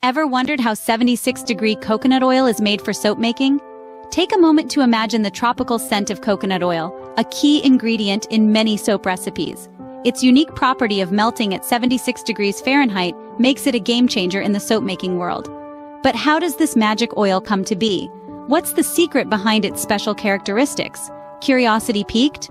Ever wondered how 76-degree coconut oil is made for soap making? Take a moment to imagine the tropical scent of coconut oil, a key ingredient in many soap recipes. Its unique property of melting at 76 degrees Fahrenheit makes it a game-changer in the soap-making world. But how does this magic oil come to be? What's the secret behind its special characteristics? Curiosity piqued?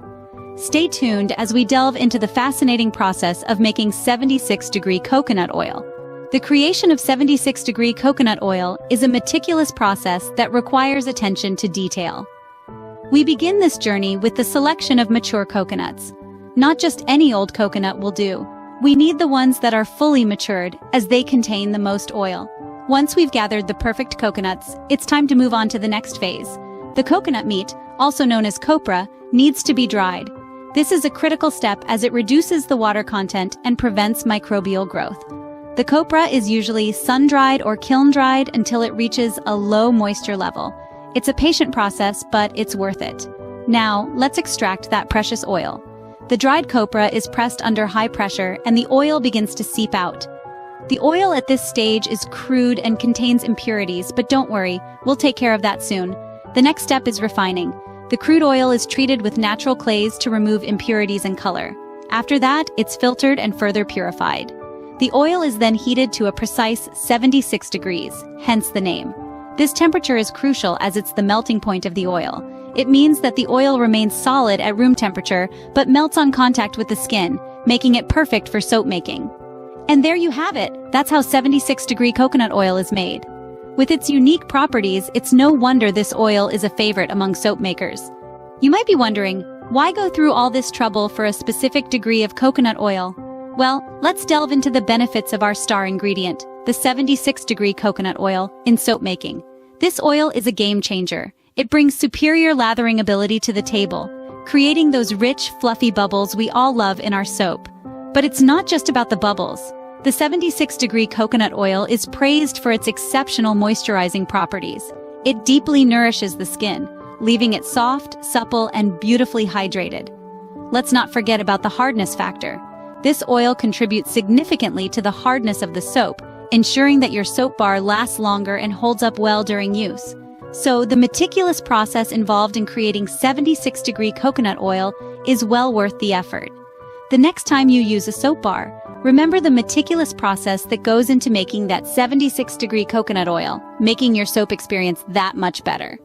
Stay tuned as we delve into the fascinating process of making 76-degree coconut oil. The creation of 76-degree coconut oil is a meticulous process that requires attention to detail. We begin this journey with the selection of mature coconuts. Not just any old coconut will do. We need the ones that are fully matured, as they contain the most oil. Once we've gathered the perfect coconuts, it's time to move on to the next phase. The coconut meat, also known as copra, needs to be dried. This is a critical step as it reduces the water content and prevents microbial growth. The copra is usually sun-dried or kiln-dried until it reaches a low moisture level. It's a patient process, but it's worth it. Now, let's extract that precious oil. The dried copra is pressed under high pressure and the oil begins to seep out. The oil at this stage is crude and contains impurities, but don't worry, we'll take care of that soon. The next step is refining. The crude oil is treated with natural clays to remove impurities and color. After that, it's filtered and further purified. The oil is then heated to a precise 76 degrees, hence the name. This temperature is crucial as it's the melting point of the oil. It means that the oil remains solid at room temperature, but melts on contact with the skin, making it perfect for soap making. And there you have it. That's how 76-degree coconut oil is made. With its unique properties, it's no wonder this oil is a favorite among soap makers. You might be wondering, why go through all this trouble for a specific degree of coconut oil? Well, let's delve into the benefits of our star ingredient, the 76-degree coconut oil, in soap making. This oil is a game changer. It brings superior lathering ability to the table, creating those rich, fluffy bubbles we all love in our soap. But it's not just about the bubbles. The 76-degree coconut oil is praised for its exceptional moisturizing properties. It deeply nourishes the skin, leaving it soft, supple, and beautifully hydrated. Let's not forget about the hardness factor. This oil contributes significantly to the hardness of the soap, ensuring that your soap bar lasts longer and holds up well during use. So, the meticulous process involved in creating 76-degree coconut oil is well worth the effort. The next time you use a soap bar, remember the meticulous process that goes into making that 76-degree coconut oil, making your soap experience that much better.